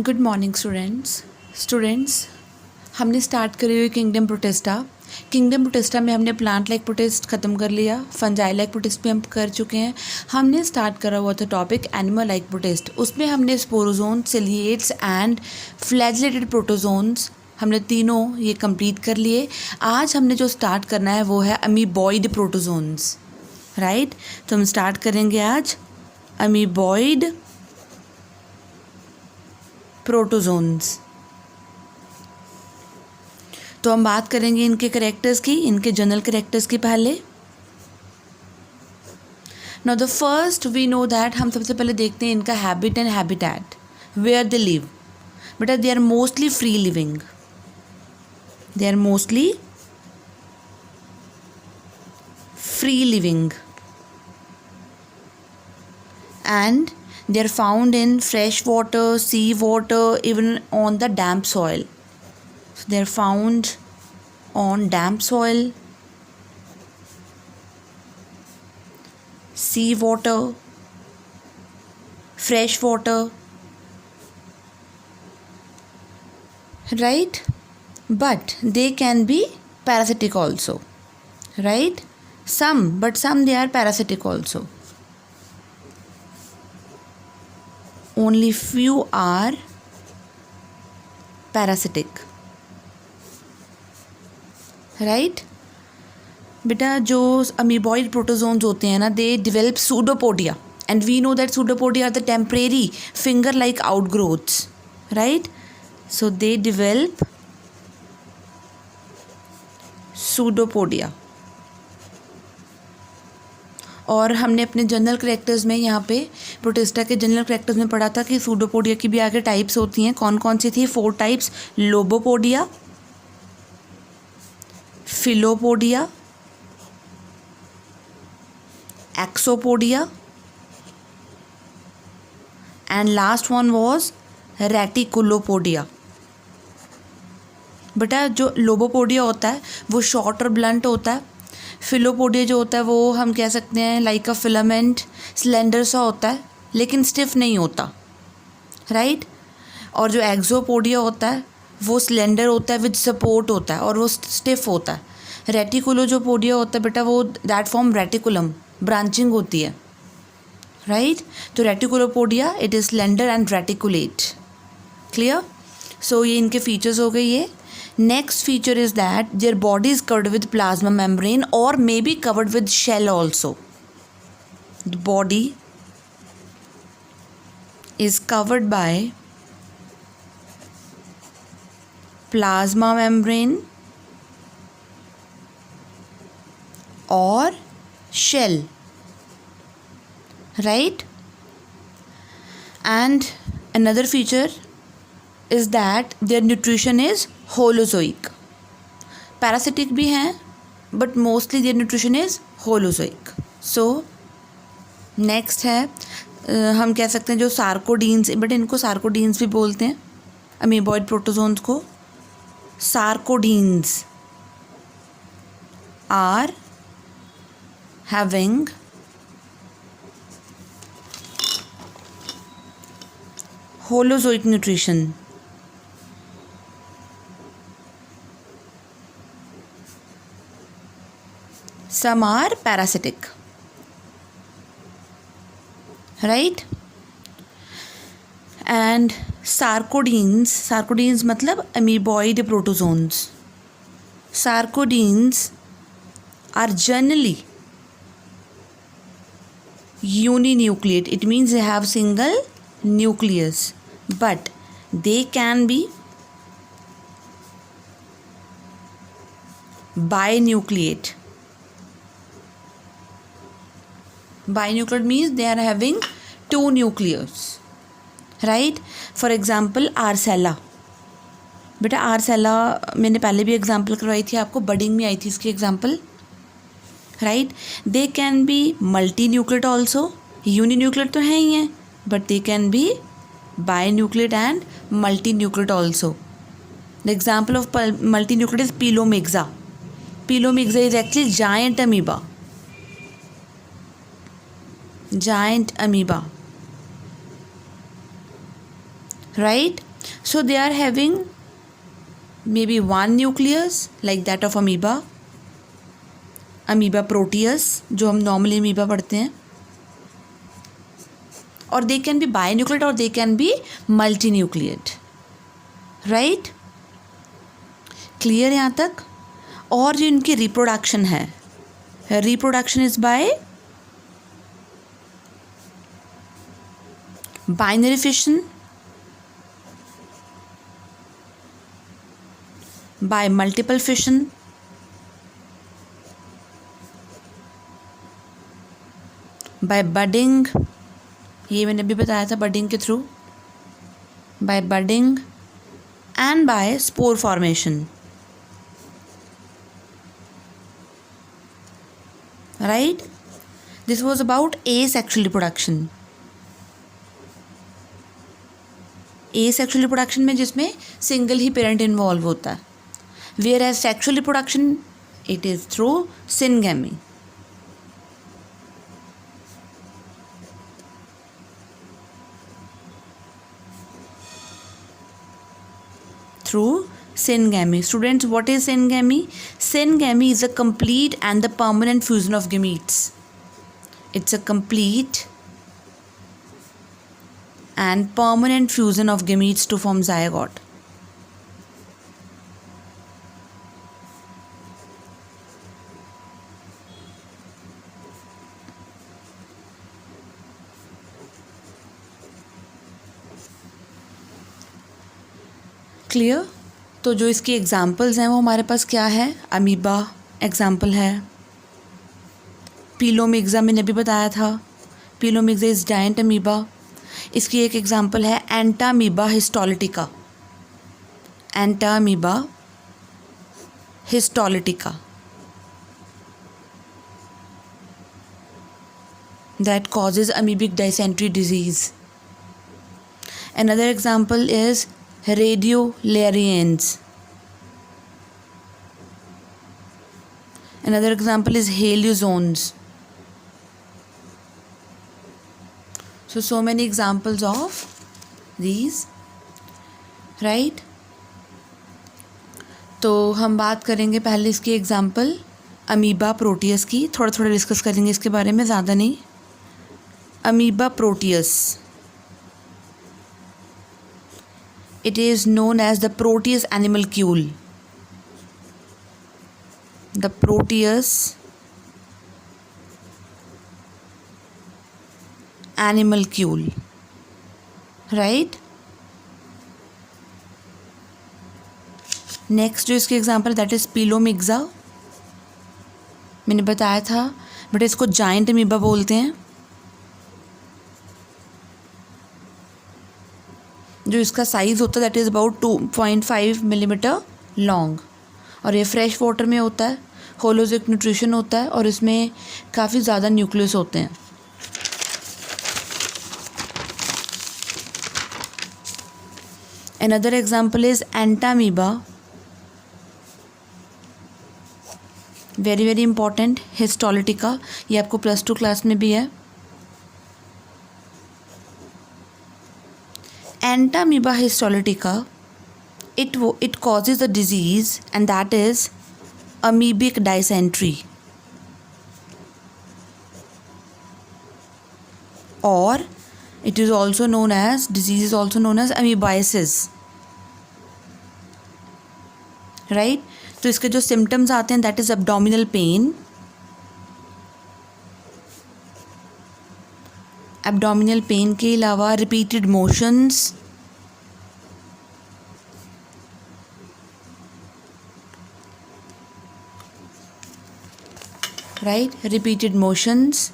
Good morning students हमने start करी हुई किंगडम प्रोटिस्टा में हमने प्लांट लाइक प्रोटिस्ट ख़त्म कर लिया, फंजाई लाइक प्रोटिस्ट भी हम कर चुके हैं। हमने स्टार्ट करा हुआ था टॉपिक एनिमल लाइक प्रोटिस्ट, उसमें हमने स्पोरोजोन, सिलिएट्स एंड फ्लैजिलेटेड प्रोटोजोन्स हमने तीनों ये कंप्लीट कर लिए। आज हमने जो स्टार्ट करना है वो है अमीबॉइड प्रोटोजोन्स, राइट। तो हम स्टार्ट करेंगे आज अमीबॉइड प्रोटोजोन्स। तो हम बात करेंगे इनके करेक्टर्स की, इनके जनरल करेक्टर्स की पहले। Now the first we know that, हम सबसे पहले देखते हैं इनका habit and habitat, where they live. बेटा they are mostly free living, they are mostly free living and they are found in fresh water, sea water, even on the damp soil. So they are found on damp soil, sea water, fresh water, right? But they can be parasitic also, right? But some they are parasitic also. Only few are parasitic, right? बेटा जो amoeboid protozoans होते हैं ना, they develop pseudopodia and we know that pseudopodia are the temporary finger like outgrowths, right? So they develop pseudopodia. और हमने अपने general characters में यहाँ पे प्रोटिस्टा के जनरल करेक्टर्स में पढ़ा था कि सूडोपोडिया की भी आगे टाइप्स होती हैं। कौन कौन सी थी? 4 types: lobopodia, filopodia, axopodia and last one was reticulopodia. बेटा जो लोबोपोडिया होता है वो शॉर्ट और ब्लंट होता है। फिलोपोडिया जो होता है वो हम कह सकते हैं लाइक अ फिलामेंट, स्लेंडर सा होता है लेकिन स्टिफ नहीं होता, राइट? और जो एक्सोपोडिया होता है वो स्लेंडर होता है विद सपोर्ट होता है और वो स्टिफ होता है। रेटिकुलो जो पोडिया होता है बेटा वो दैट फॉर्म रेटिकुलम, ब्रांचिंग होती है, राइट? तो reticulopodia it is slender and reticulate. Clear? So ये इनके फीचर्स हो गए ये। Next feature is that their body is covered with plasma membrane or may be covered with shell also. The body is covered by plasma membrane or shell, right? And another feature is that their nutrition is holozoic. Parasitic भी हैं but mostly their nutrition is holozoic. So next है हम कह सकते हैं जो सार्कोडीन्स, but इनको सार्कोडीन्स भी बोलते हैं अमीबॉइड प्रोटोजोन्स को। Sarcodines are having holozoic nutrition. Some are parasitic, right? And sarcodines मतलब amoeboid protozoans. Sarcodines are generally uninucleate. It means they have single nucleus, but they can be binucleate. Binucleate means they are having 2 nucleus, right? For example आर्सेला। बेटा आर्सेला मैंने पहले भी example करवाई थी आपको, budding में आई थी इसकी example, right? They can be multinucleate also. Uninucleate तो है ही हैं but they can be binucleate and multinucleate also. The example of multinucleate is pelomyxa. Pelomyxa is actually giant amoeba, giant amoeba, right? So they are having maybe one nucleus like that of amoeba, amoeba proteus जो हम normally amoeba पढ़ते हैं, और they can be binucleate और they can be multinucleate, right? Clear यहाँ तक? और जो इनकी रिप्रोडक्शन है, reproduction is by binary fission, by multiple fission, by budding, ये मैंने अभी बताया था budding के through, by budding and by spore formation, right? This was about asexual reproduction. asexual reproduction में जिसमें सिंगल ही पेरेंट इन्वॉल्व होता है, whereas sexual reproduction it is through syngamy. Through syngamy. Students, what is syngamy? Syngamy is a complete and the permanent fusion of gametes. It's a complete and permanent fusion of gametes to form zygote. Clear? तो जो इसकी examples हैं वो हमारे पास क्या है? Amoeba example है, पीलोमिक्सा मैंने अभी बताया था, पीलोमिक्सा इज जायंट अमीबा। इसकी एक एग्जांपल है Entamoeba histolytica, Entamoeba histolytica that causes amoebic dysentery disease. Another example is radiolarians. Another example is haliozones. So many examples of these, right? तो हम बात करेंगे पहले इसकी एग्जाम्पल अमीबा प्रोटियस की, थोड़ा थोड़ा डिस्कस करेंगे इसके बारे में, ज़्यादा नहीं। Amoeba Proteus, it is known as the Proteus animalcule. The Proteus animalcule, right? Next जो इसकी एग्जांपल दैट इज पीलोमिक्सा, मैंने बताया था, बट इसको जाइंट अमीबा बोलते हैं। जो इसका साइज़ होता है that is about 2.5 millimetre long, और ये फ्रेश वाटर में होता है, होलोजिक न्यूट्रिशन होता है, और इसमें काफ़ी ज़्यादा न्यूक्लियस होते हैं। Another example is Entamoeba, very very important, histolytica, ये आपको +2 क्लास में भी है। Entamoeba histolytica, it causes a disease and that is amoebic dysentery, or it is also known as, disease is also known as amoebiasis, right? तो इसके जो symptoms आते हैं that is abdominal pain, abdominal pain के अलावा repeated motions, right, repeated motions.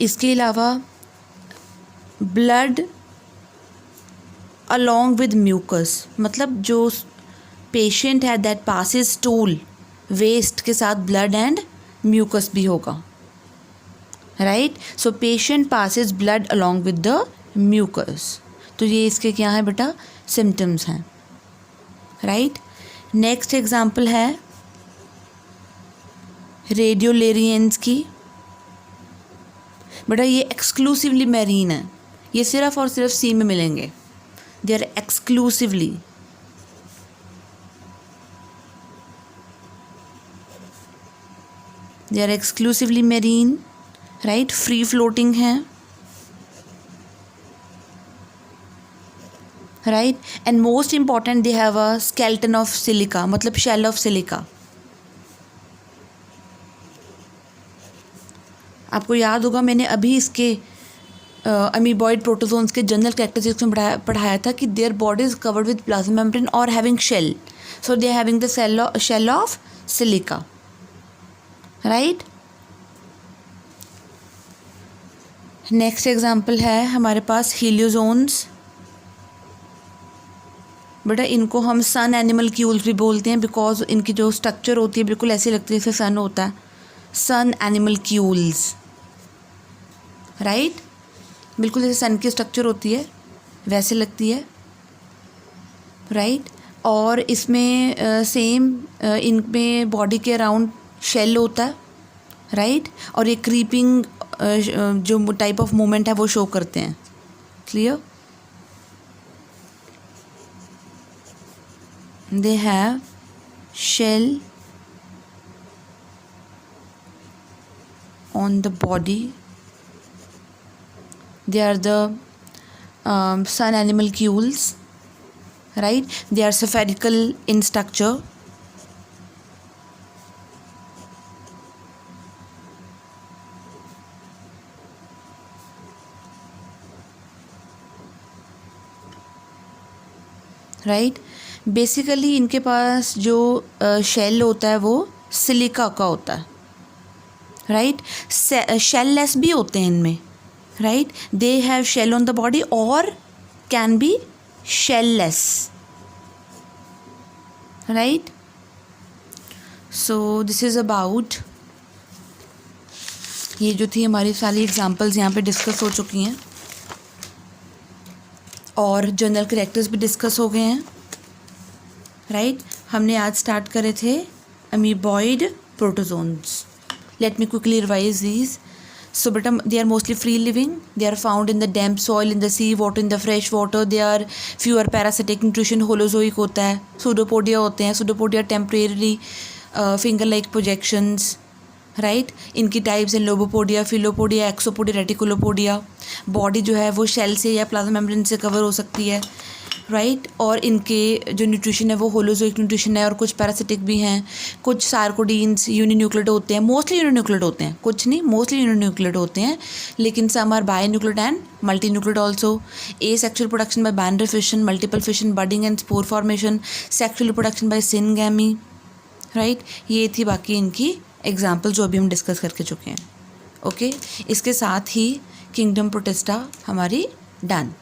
इसके अलावा blood along with mucus, मतलब जो पेशेंट है दैट पासिस स्टूल, वेस्ट के साथ ब्लड एंड म्यूकस भी होगा, right? So patient passes blood along with the mucus, तो ये इसके क्या है बेटा? सिम्टम्स हैं, राइट? नेक्स्ट एग्जाम्पल है रेडियोलेरियंस की। बेटा ये एक्सक्लूसिवली मैरीन है, ये सिर्फ और सिर्फ सी में मिलेंगे। They are exclusively marine, right, free floating हैं, right, and most important they have a skeleton of silica, मतलब शेल ऑफ सिलिका। आपको याद होगा मैंने अभी इसके अमीबॉइड प्रोटोजोन्स के जनरल कैरेक्टरिस्टिक्स में पढ़ाया था कि their body is covered with plasma membrane और having shell, so they are having the shell of silica, right. Next example है हमारे पास हीलियोजोन्स। बेटा इनको हम सन एनिमल क्यूल्स भी बोलते हैं बिकॉज इनकी जो स्ट्रक्चर होती है बिल्कुल ऐसी लगती है जैसे सन होता है, सन एनिमल क्यूल्स, राइट, बिल्कुल जैसे सन की स्ट्रक्चर होती है वैसे लगती है, राइट। और इसमें सेम इनमें बॉडी के अराउंड शेल होता है, राइट, और ये क्रीपिंग जो टाइप ऑफ मूवमेंट है वो शो करते हैं। Clear? They have shell on the body. They are the sun animalcules, right? They are spherical in structure, right? Basically इनके पास जो शेल होता है वो सिलिका का होता है, राइट। शेललेस भी होते हैं इनमें, right, they have shell on the body और can be shellless, right. So this is about, ये जो थी हमारी सारी एग्जांपल्स यहाँ पे डिस्कस हो चुकी हैं और जनरल कैरेक्टर्स भी डिस्कस हो गए हैं, राइट। हमने आज स्टार्ट करे थे amoeboid protozoans. Let me quickly revise these. So beta, they are mostly free living. They are found in the damp soil, in the sea water, in the fresh water. They are fewer parasitic nutrition, holozoic होता है, pseudopodia होते हैं, pseudopodia temporarily finger like projections, right. इनकी types हैं lobopodia, filopodia, एक्सोपोडिया, रेटिकुलोपोडिया। Body जो है वो shell से या प्लाज्मा मेम्ब्रेन से कवर हो सकती है, राइट। और इनके जो न्यूट्रिशन है वो होलोजोइक न्यूट्रिशन है और कुछ पैरासिटिक भी हैं, कुछ सार्कोडीन्स यूनिन्यूक्लियेट होते हैं, मोस्टली यूनिन्यूक्लियेट होते हैं, कुछ नहीं मोस्टली यूनिन्यूक्लियेट होते हैं, लेकिन some are binucleate and multinucleate also. Asexual reproduction by binary fission, multiple fission, budding and spore formation, sexual reproduction by syngamy, right. ये थी बाकी इनकी एग्जाम्पल जो अभी हम डिस्कस करके चुके हैं, ओके। इसके साथ ही किंगडम प्रोटिस्टा हमारी डन।